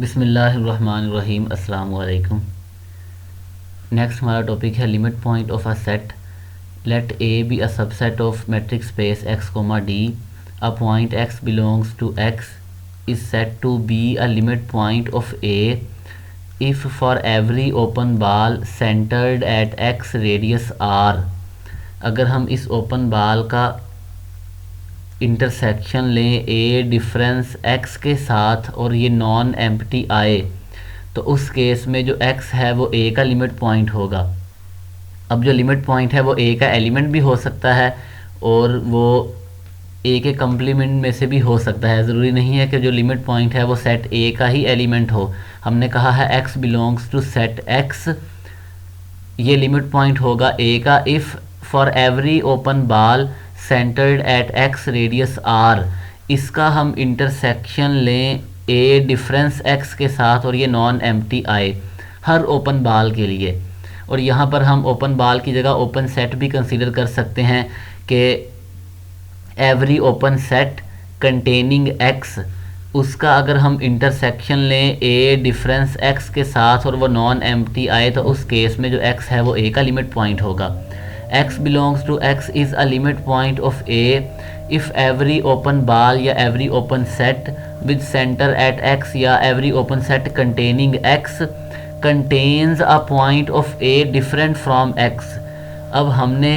बिस्मिल्लाहिर्रहमानिर्रहीम। अस्सलाम वालेकुम। नेक्स्ट हमारा टॉपिक है limit point of a set. Let A be a subset of metric space X comma D. A point X belongs to X is set to be a limit point of A if for every open ball centered at X radius R. अगर हम इस open बाल का intersection लें ए difference x के साथ और ये नॉन एम्प्टी आए तो उस केस में जो x है वो a का लिमिट पॉइंट होगा। अब जो लिमिट पॉइंट है वो a का एलिमेंट भी हो सकता है और वो a के कम्प्लीमेंट में से भी हो सकता है। ज़रूरी नहीं है कि जो लिमिट पॉइंट है वो सेट a का ही एलिमेंट हो। हमने कहा है x belongs to set x, ये लिमिट पॉइंट होगा a का if for every open ball centered at x radius r। इसका हम इंटरसेक्शन लें a डिफरेंस x के साथ और ये नॉन एम्प्टी आए हर ओपन बाल के लिए। और यहाँ पर हम ओपन बाल की जगह ओपन सेट भी कंसीडर कर सकते हैं कि every open set containing x, उसका अगर हम इंटरसेक्शन लें a डिफरेंस x के साथ और वो नॉन एम्प्टी आए तो उस केस में जो x है वो a का लिमिट पॉइंट होगा। x belongs to x is a limit point of a if every open ball या every open set with centre at x या every open set containing x contains a point of a different from x। अब हमने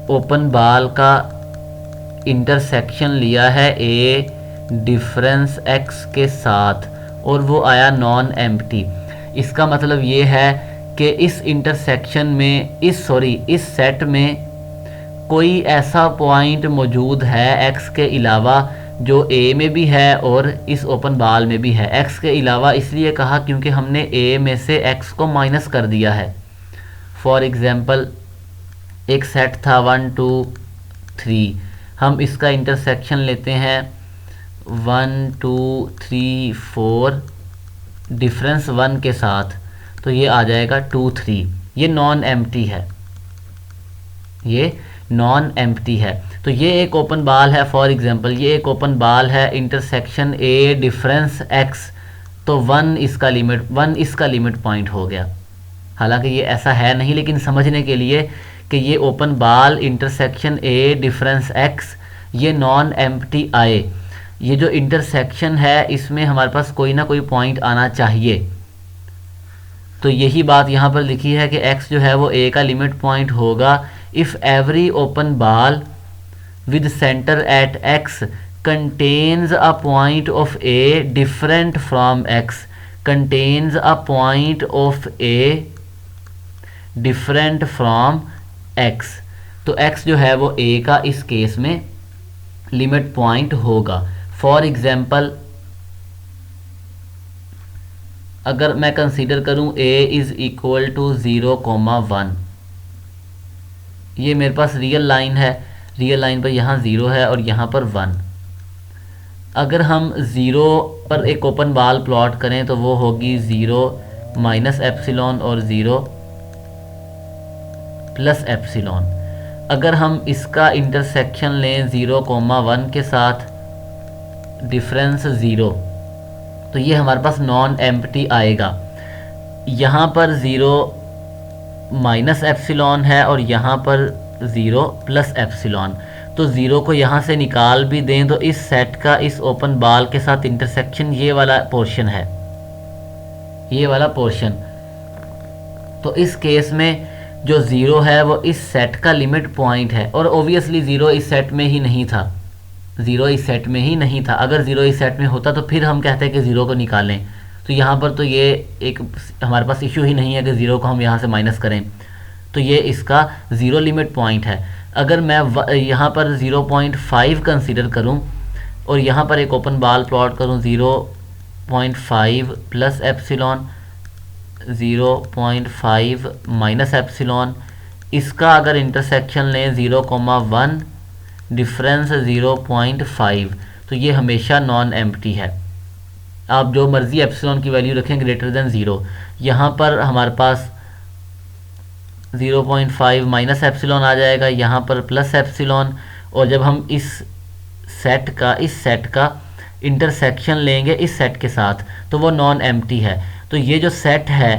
open बाल का intersection लिया है a difference x के साथ और वो आया नॉन एम्प्टी। इसका मतलब ये है कि इस इंटरसेक्शन में इस सेट में कोई ऐसा पॉइंट मौजूद है x के अलावा जो a में भी है और इस ओपन बाल में भी है। x के अलावा इसलिए कहा क्योंकि हमने a में से x को माइनस कर दिया है। फॉर एग्ज़ाम्पल एक सेट था 1 2 3, हम इसका इंटरसेक्शन लेते हैं 1 2 3 4 डिफरेंस 1 के साथ तो ये आ जाएगा 2 3। ये नॉन एम्प्टी है, ये नॉन एम्प्टी है। तो ये एक ओपन बाल है। फॉर एग्जांपल ये एक ओपन बाल है, इंटरसेक्शन ए डिफरेंस एक्स, तो 1 इसका लिमिट पॉइंट हो गया। हालांकि ये ऐसा है नहीं, लेकिन समझने के लिए कि ये ओपन बाल इंटरसेक्शन ए डिफरेंस एक्स ये नॉन एम्प्टी आए, ये जो इंटरसेक्शन है इसमें हमारे पास कोई ना कोई पॉइंट आना चाहिए। तो यही बात यहाँ पर लिखी है कि x जो है वो a का लिमिट पॉइंट होगा इफ़ एवरी ओपन बाल with centre at x contains a point of a different from x, contains a point of a different from x। तो x जो है वो a का इस केस में लिमिट पॉइंट होगा। फॉर एग्जांपल अगर मैं कंसीडर करूं a इज़ इक्वल टू 0,1, ये मेरे पास रियल लाइन है, रियल लाइन पर यहाँ 0 है और यहाँ पर 1। अगर हम 0 पर एक ओपन बाल प्लॉट करें तो वो होगी 0 माइनस एप्सिलॉन और 0 प्लस एप्सिलॉन। अगर हम इसका इंटरसेक्शन लें 0,1 के साथ डिफरेंस 0 तो ये हमारे पास नॉन एम्प्टी आएगा। यहाँ पर 0 माइनस एप्सिलॉन है और यहाँ पर 0 प्लस एप्सिलॉन, तो 0 को यहाँ से निकाल भी दें तो इस सेट का इस ओपन बाल के साथ इंटरसेक्शन ये वाला पोर्शन है, ये वाला पोर्शन। तो इस केस में जो 0 है वो इस सेट का लिमिट पॉइंट है और ओबियसली 0 इस सेट में ही नहीं था, 0 इस सेट में ही नहीं था। अगर 0 इस सेट में होता तो फिर हम कहते हैं कि 0 को निकालें। तो यहाँ पर तो ये एक हमारे पास इशू ही नहीं है कि 0 को हम यहाँ से माइनस करें, तो ये इसका 0 लिमिट पॉइंट है। अगर मैं यहाँ पर 0.5 कंसीडर करूँ और यहाँ पर एक ओपन बाल प्लॉट करूँ 0.5 प्लस एप्सिलॉन 0.5 माइनस एप्सिलॉन, इसका अगर इंटरसेक्शन लें 0,1 डिफरेंस 0.5 तो ये हमेशा नॉन एम्प्टी है। आप जो मर्ज़ी एप्सिलॉन की वैल्यू रखें ग्रेटर देन 0, यहाँ पर हमारे पास 0.5 माइनस एप्सिलॉन आ जाएगा, यहाँ पर प्लस एप्सिलॉन। और जब हम इस सेट का इंटरसेक्शन लेंगे इस सेट के साथ तो वो नॉन एम्प्टी है। तो ये जो सेट है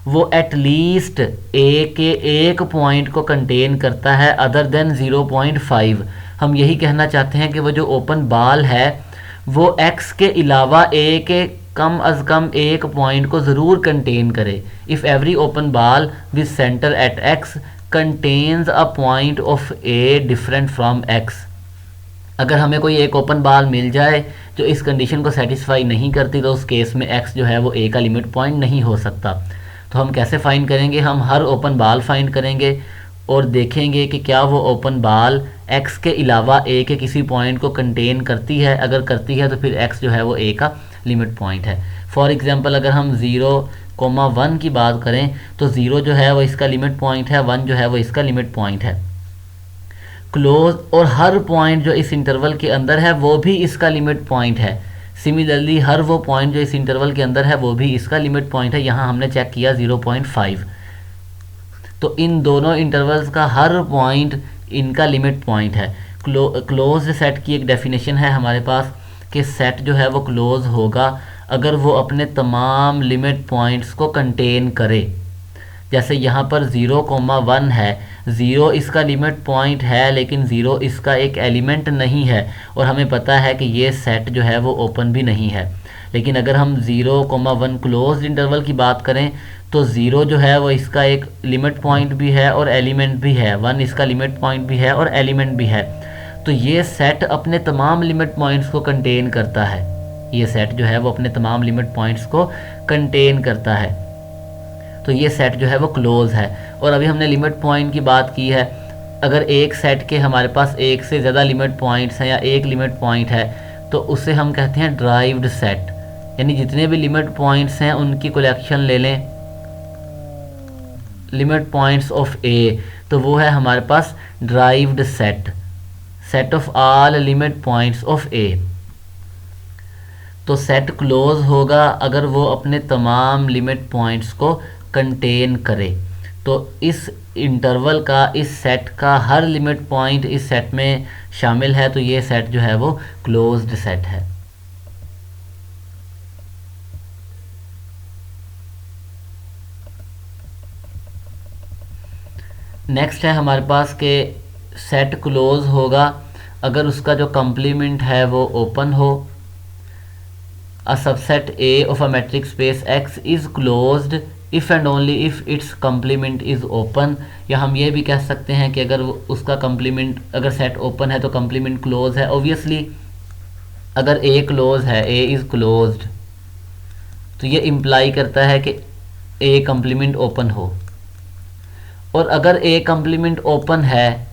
वो एटलीस्ट ए के एक पॉइंट को कंटेन करता है अदर देन 0.5। हम यही कहना चाहते हैं कि वो जो ओपन बाल है वो एक्स के अलावा ए के कम अज़ कम एक पॉइंट को ज़रूर कंटेन करे। इफ़ एवरी ओपन बाल with centre eight x contains a point of a different from x. अगर हमें कोई एक ओपन बाल मिल जाए जो इस कंडीशन को सेटिस्फाई नहीं करती तो उस केस में एक्स जो है वो ए का लिमिट पॉइंट नहीं हो सकता। तो हम कैसे फाइंड करेंगे? हम हर ओपन बाल फाइंड करेंगे और देखेंगे कि क्या वो ओपन बाल एक्स के अलावा ए के किसी पॉइंट को कंटेन करती है। अगर करती है तो फिर एक्स जो है वो ए का लिमिट पॉइंट है। फॉर एग्जांपल अगर हम 0,1 की बात करें तो 0 जो है वो इसका लिमिट पॉइंट है, 1 जो है वो इसका लिमिट पॉइंट है। क्लोज और हर पॉइंट जो इस इंटरवल के अंदर है वो भी इसका लिमिट पॉइंट है। सिमिलरली हर वो पॉइंट जो इस इंटरवल के अंदर है वो भी इसका लिमिट पॉइंट है। यहाँ हमने चेक किया 0.5। तो इन दोनों इंटरवल्स का हर पॉइंट इनका लिमिट पॉइंट है। क्लोज सेट की एक डेफिनेशन है हमारे पास कि सेट जो है वो क्लोज होगा अगर वो अपने तमाम लिमिट पॉइंट्स को कंटेन करे। जैसे यहाँ पर 0,1 है, 0 इसका लिमिट पॉइंट है लेकिन 0 इसका एक एलिमेंट नहीं है और हमें पता है कि ये सेट जो है वो ओपन भी नहीं है। लेकिन अगर हम 0,1 क्लोज इंटरवल की बात करें तो 0 जो है वो इसका एक लिमिट पॉइंट भी है और एलिमेंट भी है, 1 इसका लिमिट पॉइंट भी है और एलिमेंट भी है। तो ये सेट अपने तमाम लिमिट पॉइंट्स को कंटेन करता है। ये सेट जो है वो अपने तमाम लिमिट पॉइंट्स को कंटेन करता है। तो ये सेट जो है वो क्लोज है। और अभी हमने लिमिट पॉइंट की बात की है। अगर एक सेट के हमारे पास एक से ज़्यादा लिमिट पॉइंट्स हैं या एक लिमिट पॉइंट है तो उसे हम कहते हैं ड्राइव्ड सेट। यानी जितने भी लिमिट पॉइंट्स हैं उनकी कलेक्शन ले लें, लिमिट पॉइंट्स ऑफ ए, तो वो है हमारे पास derived set, set of all limit points of A. तो सेट क्लोज होगा अगर वो अपने तमाम लिमिट पॉइंट्स को कंटेन करे। तो इस इंटरवल का, इस सेट का हर लिमिट पॉइंट इस सेट में शामिल है। तो ये सेट जो है वो क्लोज्ड सेट है। नेक्स्ट है हमारे पास के सेट क्लोज होगा अगर उसका जो कंप्लीमेंट है वो ओपन हो। A subset A of a matric space x is closed if and only if it's complement is open. या हम ये भी कह सकते हैं कि अगर उसका कंप्लीमेंट, अगर सेट ओपन है तो कंप्लीमेंट क्लोज है। ऑब्वियसली अगर ए क्लोज है, ए इज़ क्लोज्ड, तो ये इम्प्लाई करता है कि ए कंप्लीमेंट ओपन हो। और अगर ए कंप्लीमेंट ओपन है,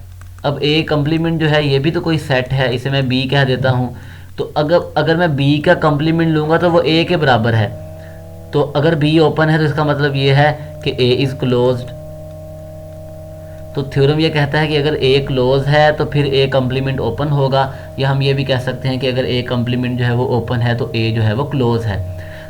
अब ए कंप्लीमेंट जो है ये भी तो कोई सेट है, इसे मैं बी कह देता हूँ। तो अगर मैं बी का कंप्लीमेंट लूँगा तो वो ए के बराबर है। तो अगर बी ओपन है तो इसका मतलब ये है कि ए इज़ क्लोज्ड। तो थ्योरम ये कहता है कि अगर ए क्लोज है तो फिर ए कंप्लीमेंट ओपन होगा। या हम ये भी कह सकते हैं कि अगर ए कंप्लीमेंट जो है वो ओपन है तो ए जो है वो क्लोज है।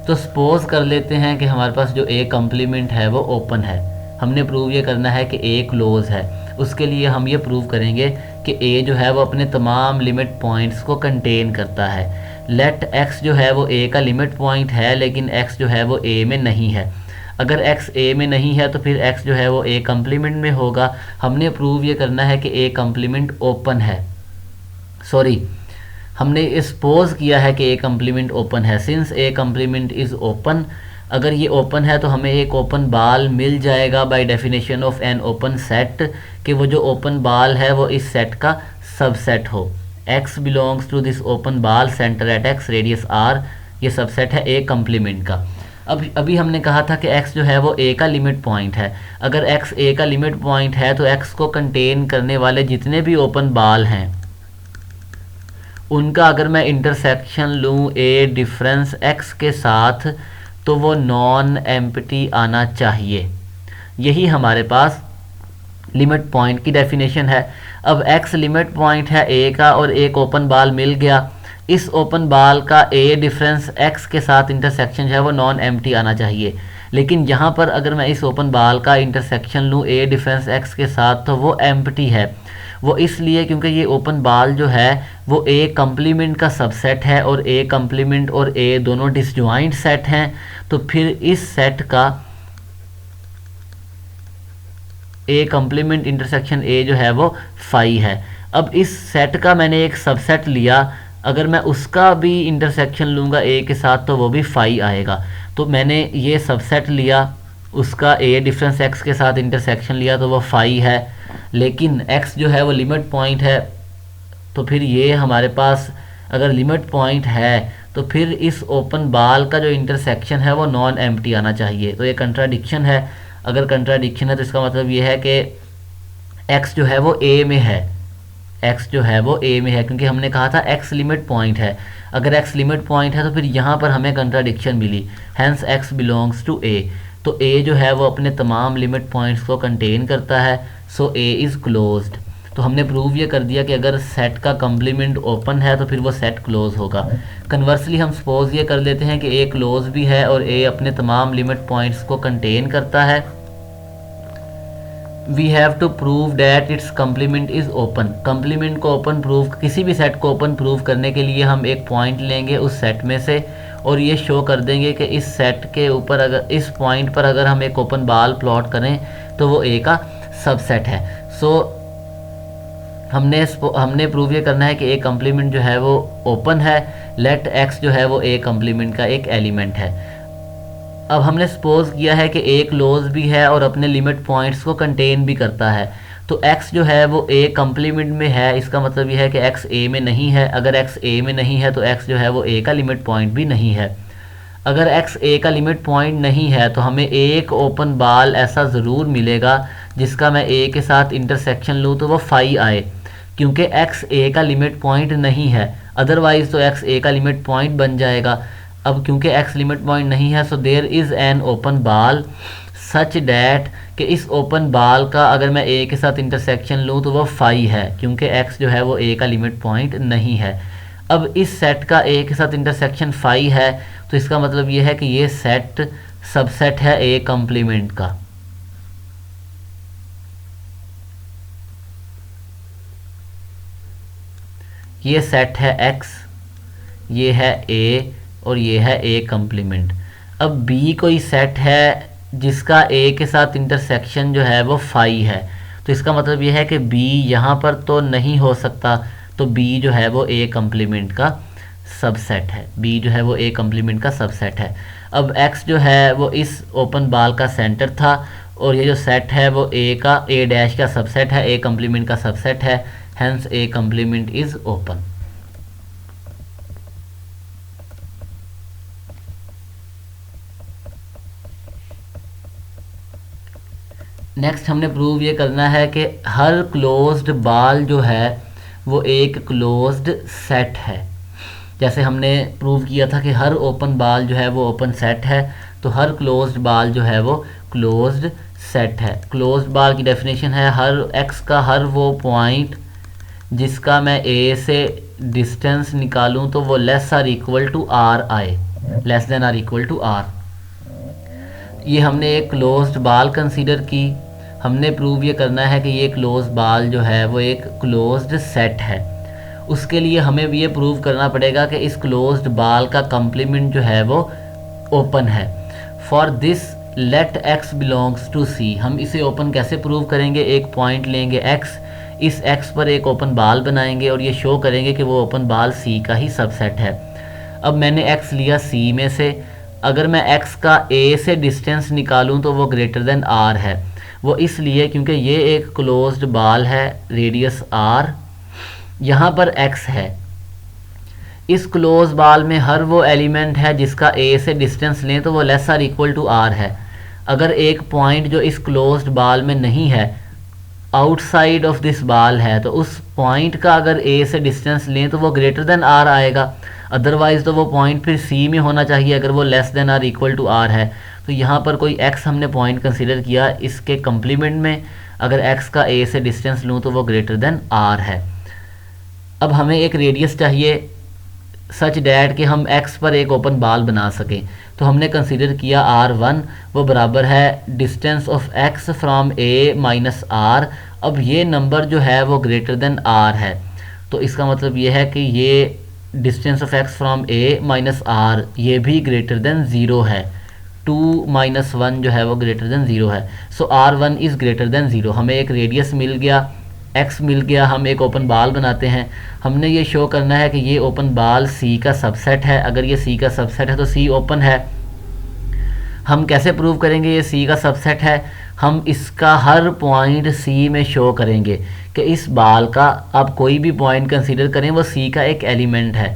तो सपोज कर लेते हैं कि हमारे पास जो ए कंप्लीमेंट है वो ओपन है। हमने प्रूव ये करना है कि ए क्लोज है। उसके लिए हम ये प्रूव करेंगे कि ए जो है वो अपने तमाम लिमिट पॉइंट्स को कंटेन करता है। लेट एक्स जो है वो ए का लिमिट पॉइंट है लेकिन एक्स जो है वो ए में नहीं है। अगर एक्स ए में नहीं है तो फिर एक्स जो है वो ए कंप्लीमेंट में होगा। हमने प्रूव ये करना है कि ए कंप्लीमेंट ओपन है। हमने सपोज किया है कि ए कंप्लीमेंट ओपन है। Since A complement is open, अगर ये ओपन है तो हमें एक ओपन बाल मिल जाएगा by definition of an open set, कि वो जो ओपन बाल है वो इस सेट का सबसेट हो। x belongs to this open ball, centre at x, radius r, ये सबसेट है ए कंप्लीमेंट का। अभी हमने कहा था कि x जो है वो a का लिमिट पॉइंट है। अगर x a का लिमिट पॉइंट है तो x को कंटेन करने वाले जितने भी ओपन बाल हैं उनका अगर मैं इंटरसेक्शन लूँ a डिफरेंस x के साथ तो वो नॉन एम्प्टी आना चाहिए। यही हमारे पास लिमिट पॉइंट की डेफिनेशन है। अब x लिमिट पॉइंट है a का और एक ओपन बाल मिल गया। इस ओपन बाल का a डिफरेंस x के साथ इंटरसेक्शन जो है वो नॉन एम्प्टी आना चाहिए। लेकिन यहाँ पर अगर मैं इस ओपन बाल का इंटरसेक्शन लूँ a डिफरेंस x के साथ तो वो एम्प्टी है। वो इसलिए क्योंकि ये ओपन बाल जो है वो ए कम्प्लीमेंट का सबसेट है, और ए कम्प्लीमेंट और ए दोनों डिसजॉइंट सेट हैं। तो फिर इस सेट का ए कम्प्लीमेंट इंटरसेक्शन ए जो है वो फाई है। अब इस सेट का मैंने एक सबसेट लिया, अगर मैं उसका भी इंटरसेक्शन लूँगा ए के साथ तो वो भी फाई आएगा। तो मैंने ये सबसेट लिया, उसका ए डिफरेंस एक्स के साथ इंटरसेक्शन लिया तो वो फाई है, लेकिन एक्स जो है वो लिमिट पॉइंट है। तो फिर ये हमारे पास अगर लिमिट पॉइंट है तो फिर इस ओपन बाल का जो इंटरसेक्शन है वो नॉन एम्प्टी आना चाहिए। तो ये कंट्राडिक्शन है। अगर कंट्राडिक्शन है तो इसका मतलब ये है कि एक्स जो है वो ए में है, एक्स जो है वो ए में है, क्योंकि हमने कहा था एक्स लिमिट पॉइंट है। अगर एक्स लिमिट पॉइंट है तो फिर यहाँ पर हमें कंट्राडिक्शन मिली, hence x belongs to A. तो ए जो है वो अपने तमाम लिमिट पॉइंट्स को कंटेन करता है, सो ए इज़ क्लोज्ड। तो हमने प्रूव ये कर दिया कि अगर सेट का कम्प्लीमेंट ओपन है तो फिर वो सेट क्लोज होगा। कन्वर्सली हम सपोज ये कर लेते हैं कि ए क्लोज भी है और ए अपने तमाम लिमिट पॉइंट्स को कंटेन करता है। We have to prove that its complement is open. Complement को ओपन प्रूव, किसी भी सेट को ओपन प्रूव करने के लिए हम एक पॉइंट लेंगे उस सेट में से और ये शो कर देंगे कि इस सेट के ऊपर अगर इस पॉइंट पर अगर हम एक ओपन बाल प्लॉट करें तो वो ए का सबसेट है। सो हमने प्रूव ये करना है कि ए कम्प्लीमेंट जो है वो ओपन है, लेट एक्स जो है वो ए कम्प्लीमेंट का एक एलिमेंट है। अब हमने सपोज किया है कि ए क्लोज भी है और अपने लिमिट पॉइंट्स को कंटेन भी करता है। तो x जो है वो ए कम्प्लीमेंट में है, इसका मतलब यह है कि x ए में नहीं है। अगर x ए में नहीं है तो x जो है वो ए का लिमिट पॉइंट भी नहीं है। अगर x ए का लिमिट पॉइंट नहीं है तो हमें एक ओपन बाल ऐसा ज़रूर मिलेगा जिसका मैं ए के साथ इंटरसेक्शन लूँ तो वो फाई आए, क्योंकि x ए का लिमिट पॉइंट नहीं है। अदरवाइज़ तो x ए का लिमिट पॉइंट बन जाएगा। अब क्योंकि x लिमिट पॉइंट नहीं है so there is an open ball such that कि इस ओपन बाल का अगर मैं ए के साथ इंटरसेक्शन लूँ तो वो फाई है, क्योंकि x जो है वो ए का लिमिट पॉइंट नहीं है। अब इस सेट का ए के साथ इंटरसेक्शन फाई है तो इसका मतलब ये है कि ये सेट सबसेट है ए कम्प्लीमेंट का। ये सेट है x, ये है a और ये है a कम्प्लीमेंट। अब b कोई सेट है जिसका a के साथ इंटरसेक्शन जो है वो फाई है, तो इसका मतलब ये है कि b यहाँ पर तो नहीं हो सकता, तो b जो है वो a कम्प्लीमेंट का सबसेट है। b जो है वो a कम्प्लीमेंट का सबसेट है। अब x जो है वो इस ओपन बाल का सेंटर था और ये जो सेट है वो a डैश का सबसेट है, a कम्प्लीमेंट का सबसेट है, hence a complement is open। Next हमने प्रूव ये करना है कि हर क्लोज्ड बाल जो है वो एक क्लोज्ड सेट है। जैसे हमने प्रूव किया था कि हर ओपन बाल जो है वो ओपन सेट है, तो हर क्लोज्ड बाल जो है वो क्लोज्ड सेट है। क्लोज्ड बाल की डेफिनेशन है हर x का हर वो पॉइंट जिसका मैं a से डिस्टेंस निकालूं तो वो less or equal to r आए, less than or equal to r। ये हमने एक क्लोज्ड बाल कंसीडर की। हमने प्रूव ये करना है कि ये क्लोज्ड बाल जो है वो एक क्लोज्ड सेट है। उसके लिए हमें भी ये प्रूव करना पड़ेगा कि इस क्लोज्ड बाल का कम्प्लीमेंट जो है वो ओपन है। For this let x belongs to c। हम इसे ओपन कैसे प्रूव करेंगे? एक पॉइंट लेंगे x, इस x पर एक ओपन बाल बनाएंगे और ये शो करेंगे कि वो ओपन बाल c का ही सबसेट है। अब मैंने x लिया c में से, अगर मैं x का a से डिस्टेंस निकालूं तो वो ग्रेटर देन r है। वो इसलिए क्योंकि ये एक क्लोज्ड बाल है, रेडियस r, यहाँ पर x है। इस क्लोज बाल में हर वो एलिमेंट है जिसका a से डिस्टेंस लें तो वो less or equal to r है। अगर एक पॉइंट जो इस क्लोज्ड बाल में नहीं है, आउटसाइड ऑफ दिस बाल है, तो उस पॉइंट का अगर a से डिस्टेंस लें तो वो ग्रेटर देन r आएगा। अदरवाइज़ तो वो पॉइंट फिर c में होना चाहिए अगर वो less than or equal to r है। तो यहाँ पर कोई x हमने पॉइंट कंसीडर किया इसके कम्प्लीमेंट में, अगर x का a से डिस्टेंस लूँ तो वो ग्रेटर देन r है। अब हमें एक रेडियस चाहिए सच डैट कि हम x पर एक ओपन बॉल बना सकें। तो हमने कंसीडर किया r1 वो बराबर है distance of x from a minus r। अब ये नंबर जो है वो ग्रेटर देन r है, तो इसका मतलब ये है कि ये distance of x from a minus r ये भी ग्रेटर देन 0 है। 2 माइनस 1 जो है वो ग्रेटर देन 0 है। सो r1 इज़ ग्रेटर देन 0। हमें एक रेडियस मिल गया, x मिल गया, हम एक ओपन बॉल बनाते हैं। हमने ये शो करना है कि ये ओपन बॉल C का सबसेट है। अगर ये C का सबसेट है तो C ओपन है। हम कैसे प्रूव करेंगे ये C का सबसेट है? हम इसका हर पॉइंट C में शो करेंगे कि इस बॉल का आप कोई भी पॉइंट कंसीडर करें वो C का एक एलिमेंट है।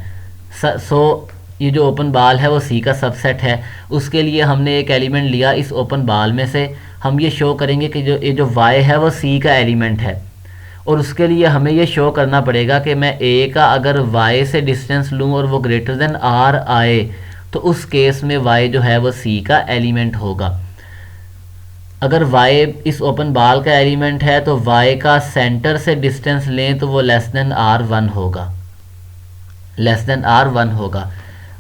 सो ये जो ओपन बॉल है वो C का सबसेट है। उसके लिए हमने एक एलिमेंट लिया इस ओपन बॉल में से। हम ये शो करेंगे कि ये जो Y है वो C का एलिमेंट है, और उसके लिए हमें ये शो करना पड़ेगा कि मैं A का अगर Y से डिस्टेंस लूँ और वो ग्रेटर देन R आए तो उस केस में Y जो है वो C का एलिमेंट होगा। अगर Y इस ओपन बॉल का एलिमेंट है तो Y का सेंटर से डिस्टेंस लें तो वो लेस देन R1 होगा, लेस देन R1 होगा।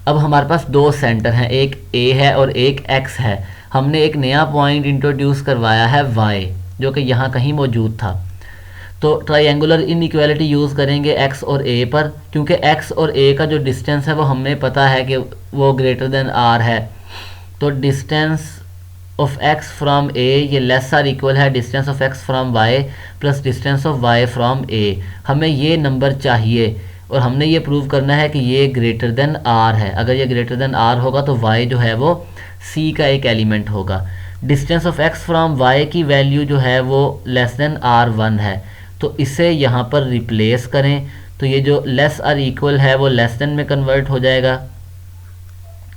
अब हमारे पास दो सेंटर हैं, एक A है और एक X है। हमने एक नया पॉइंट इंट्रोड्यूस करवाया है Y, जो कि यहाँ कहीं मौजूद था। तो ट्रायंगुलर इनइक्वालिटी यूज़ करेंगे x और a पर, क्योंकि x और a का जो डिस्टेंस है वो हमें पता है कि वो ग्रेटर देन r है। तो distance of x from a ये लेस आर इक्वल है distance of x from y plus distance of y from a। हमें ये नंबर चाहिए और हमने ये प्रूव करना है कि ये ग्रेटर देन r है। अगर ये ग्रेटर देन r होगा तो y जो है वो c का एक एलिमेंट होगा। Distance of x from y की वैल्यू जो है वो लेस देन r1 है, तो इसे यहाँ पर रिप्लेस करें तो ये जो लेस आर इक्वल है वो लेस देन में कन्वर्ट हो जाएगा।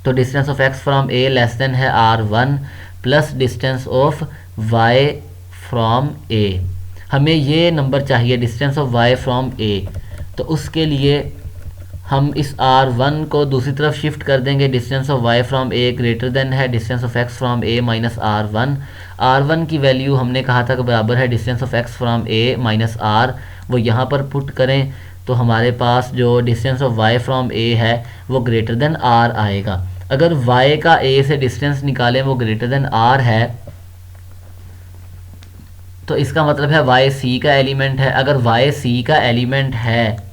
तो distance of x from a less than है r1 plus distance of y from a। हमें ये नंबर चाहिए distance of y from a। तो उसके लिए हम इस r1 को दूसरी तरफ शिफ्ट कर देंगे। Distance of y from a greater than है distance of x from a minus r1। r1 की वैल्यू हमने कहा था कि बराबर है distance of x from a minus r। वो यहाँ पर पुट करें तो हमारे पास जो distance of y from a है वो ग्रेटर देन r आएगा। अगर y का a से डिस्टेंस निकालें वो ग्रेटर देन r है, तो इसका मतलब है y c का एलिमेंट है। अगर y c का एलिमेंट है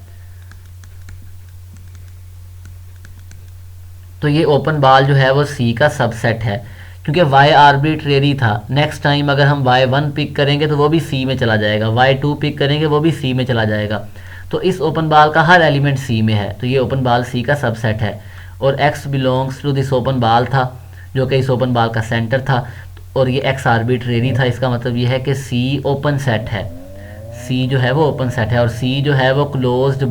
तो ये ओपन बॉल जो है वो C का सबसेट है, क्योंकि y आर्बिट्रेरी था। नेक्स्ट टाइम अगर हम y1 पिक करेंगे तो वो भी C में चला जाएगा, y2 पिक करेंगे वो भी C में चला जाएगा। तो इस ओपन बॉल का हर एलिमेंट C में है, तो ये ओपन बॉल C का सबसेट है। और x belongs to this open ball था जो कि इस ओपन बॉल का सेंटर था, और ये x आर्बिट्रेरी था। इसका मतलब ये है कि C ओपन सेट है, C जो है वो ओपन सेट है, और C जो है वो क्लोज्ड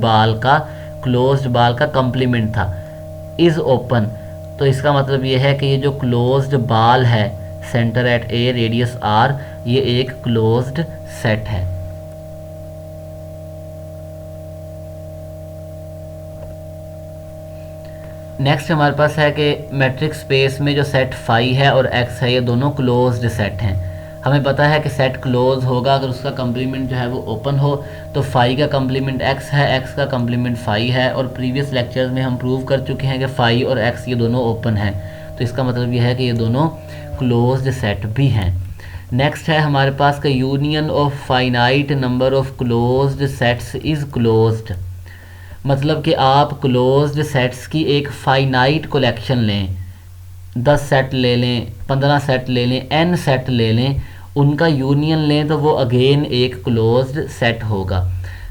बॉल का कम्प्लीमेंट था, इज़ ओपन। तो इसका मतलब ये है कि ये जो क्लोज्ड बॉल है centre at a radius r ये एक क्लोज्ड सेट है। नेक्स्ट हमारे पास है कि मैट्रिक स्पेस में जो सेट फाई है और x है ये दोनों क्लोज्ड सेट हैं। हमें पता है कि सेट क्लोज होगा अगर उसका कम्प्लीमेंट जो है वो ओपन हो। तो फाई का कम्प्लीमेंट x है, x का कम्प्लीमेंट फाई है, और प्रीवियस लेक्चर्स में हम प्रूव कर चुके हैं कि फाई और x ये दोनों ओपन हैं। तो इसका मतलब ये है कि ये दोनों क्लोज्ड सेट भी हैं। नेक्स्ट है हमारे पास का union of finite number of closed sets is closed. मतलब कि आप क्लोज्ड सेट्स की एक फाइनाइट कलेक्शन लें, 10 सेट ले लें, 15 सेट ले लें, n सेट ले लें, उनका यूनियन लें तो वो अगेन एक क्लोज्ड सेट होगा।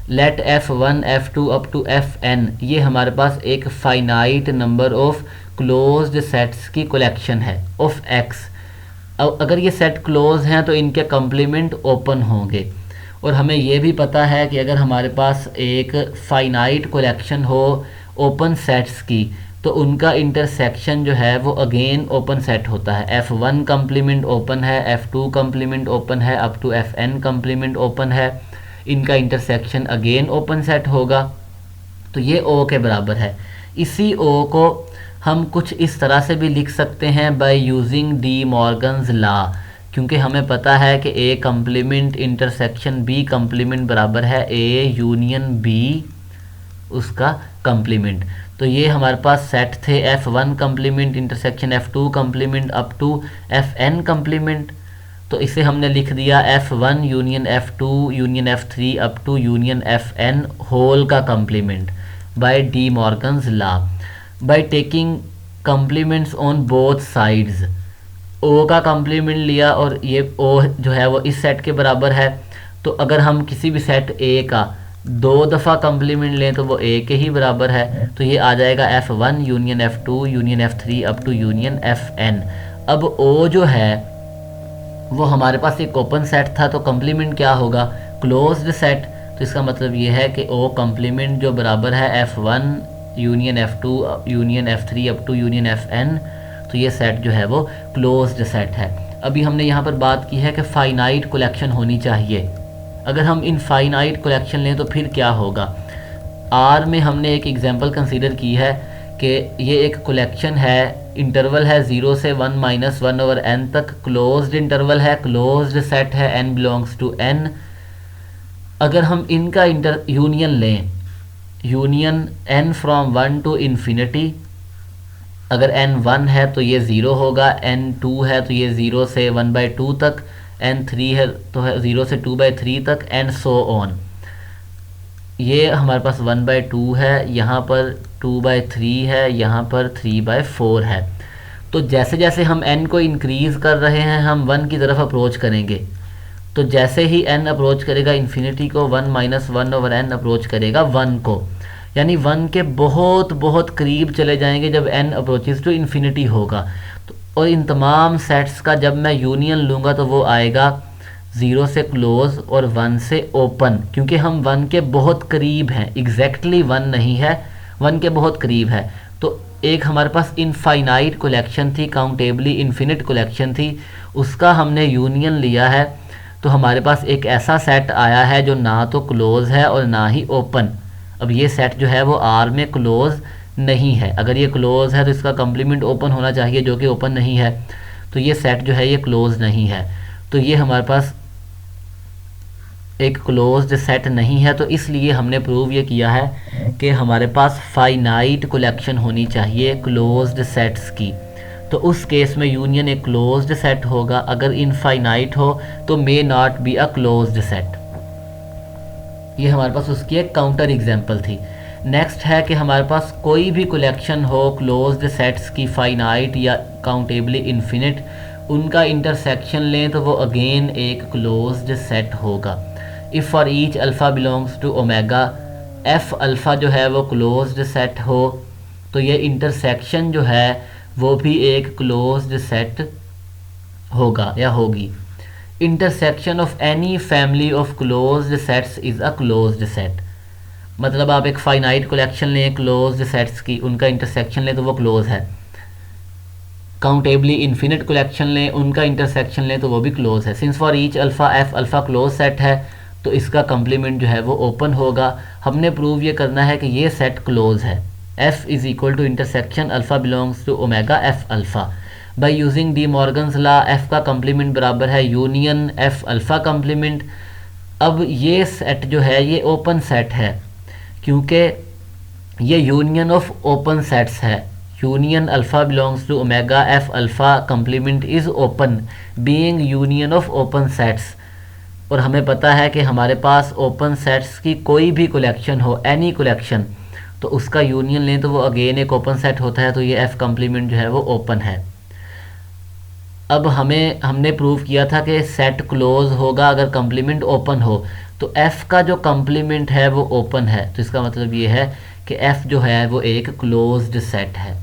Let f1 f2 up to fn ये हमारे पास एक finite number of closed sets की कलेक्शन है ऑफ x। अब अगर ये सेट क्लोज हैं तो इनके कम्प्लीमेंट ओपन होंगे, और हमें ये भी पता है कि अगर हमारे पास एक फाइनाइट कलेक्शन हो ओपन सेट्स की तो उनका इंटरसेक्शन जो है वो अगेन ओपन सेट होता है। f1 कम्प्लीमेंट ओपन है, f2 कम्प्लीमेंट ओपन है, up to fn complement open है, इनका इंटरसेक्शन अगेन ओपन सेट होगा। तो ये O के बराबर है। इसी O को हम कुछ इस तरह से भी लिख सकते हैं by using De Morgan's law, क्योंकि हमें पता है कि A complement intersection B complement बराबर है A यूनियन B उसका कम्प्लीमेंट। तो ये हमारे पास सेट थे F1 complement intersection F2 complement up to Fn complement. तो इसे हमने लिख दिया F1 union F2 union F3 up to union Fn whole का complement by De Morgan's law by taking complements on both sides. ओ का कम्प्लीमेंट लिया और ये ओ जो है वो इस सेट के बराबर है। तो अगर हम किसी भी सेट ए का 2 दफ़ा कम्प्लीमेंट लें तो वो ए के ही बराबर है। तो ये आ जाएगा F1 union F2 union F3 up to union Fn। अब ओ जो है वो हमारे पास एक ओपन सेट था, तो कम्प्लीमेंट क्या होगा, क्लोज्ड सेट। तो इसका मतलब ये है कि ओ कम्प्लीमेंट जो बराबर है F1 union F2 union F3 up to union Fn। तो ये सेट जो है वो क्लोज्ड सेट है। अभी हमने यहाँ पर बात की है कि फाइनाइट कलेक्शन होनी चाहिए। अगर हम इनफाइनाइट कलेक्शन लें तो फिर क्या होगा। आर में हमने एक एग्जांपल कंसीडर की है कि ये एक कलेक्शन है, इंटरवल है 0 से 1 माइनस 1 ओवर n तक, क्लोज्ड इंटरवल है, क्लोज्ड सेट है, n बिलोंग्स टू n। अगर हम इनका यूनियन लें, union n from 1 to infinity, अगर n 1 है तो ये 0 होगा, n 2 है तो ये 0 से 1/2 तक, n 3 है तो है 0 से 2/3 तक, एंड सो ऑन। ये हमारे पास 1/2 है, यहाँ पर 2/3 है, यहाँ पर 3/4 है। तो जैसे जैसे हम n को इंक्रीज़ कर रहे हैं हम 1 की तरफ अप्रोच करेंगे। तो जैसे ही n अप्रोच करेगा इन्फिनिटी को, 1 माइनस 1 ओवर n अप्रोच करेगा 1 को, यानी 1 के बहुत बहुत करीब चले जाएंगे जब n अप्रोचेस टू इन्फिनिटी होगा। तो और इन तमाम सेट्स का जब मैं यूनियन लूँगा तो वो आएगा 0 से क्लोज और 1 से ओपन, क्योंकि हम 1 के बहुत करीब हैं, एग्जैक्टली 1 नहीं है, 1 के बहुत करीब है। तो एक हमारे पास इनफाइनाइट कलेक्शन थी, काउंटेबली इन्फिनिट कलेक्शन थी, उसका हमने यूनियन लिया है। तो हमारे पास एक ऐसा सेट आया है जो ना तो क्लोज है और ना ही ओपन। अब ये सेट जो है वो आर में क्लोज नहीं है। अगर ये क्लोज है तो इसका कम्प्लीमेंट ओपन होना चाहिए, जो कि ओपन नहीं है। तो ये सेट जो है ये क्लोज नहीं है। तो ये हमारे पास एक क्लोज्ड सेट नहीं है। तो इसलिए हमने प्रूव ये किया है कि हमारे पास फाइनाइट कलेक्शन होनी चाहिए क्लोज्ड सेट्स की। तो उस केस में यूनियन एक क्लोज्ड सेट होगा। अगर इनफाइनाइट हो तो may not be a closed set. ये हमारे पास उसकी एक काउंटर एग्जांपल थी। नेक्स्ट है कि हमारे पास कोई भी कलेक्शन हो क्लोज्ड सेट्स की, फाइनाइट या काउंटेबली इन्फिनिट, उनका इंटरसेक्शन लें तो वो अगेन एक क्लोज्ड सेट होगा। If for each alpha belongs to omega, F alpha जो है वो क्लोज्ड सेट हो तो ये इंटरसेक्शन जो है वो भी एक क्लोज्ड सेट होगा या होगी। Intersection of any family of closed sets is a closed set. मतलब आप एक फाइनाइट कलेक्शन लें क्लोज्ड सेट्स की, उनका इंटरसेक्शन लें तो वो क्लोज है। काउंटेबली इन्फिनिट कलेक्शन लें, उनका इंटरसेक्शन लें तो वो भी क्लोज है। Since for each alpha F alpha close set है तो इसका कम्प्लीमेंट जो है वो ओपन होगा। हमने प्रूव ये करना है कि ये सेट क्लोज है। F is equal to intersection alpha belongs to omega F alpha. By using De Morgan's law, F का कम्प्लीमेंट बराबर है यूनियन एफ अल्फ़ा कम्प्लीमेंट। अब ये सेट जो है ये ओपन सेट है क्योंकि ये यूनियन ऑफ ओपन सेट्स है। Union alpha belongs to omega F alpha complement is open being union of open sets. और हमें पता है कि हमारे पास ओपन सेट्स की कोई भी कलेक्शन हो, एनी कलेक्शन, तो उसका यूनियन लें तो वो अगेन एक ओपन सेट होता है। तो ये एफ़ कम्प्लीमेंट जो है वो ओपन है। अब हमने प्रूव किया था कि सेट क्लोज होगा अगर कम्प्लीमेंट ओपन हो। तो एफ़ का जो कम्प्लीमेंट है वो ओपन है। तो इसका मतलब ये है कि एफ़ जो है वो एक क्लोज्ड सेट है।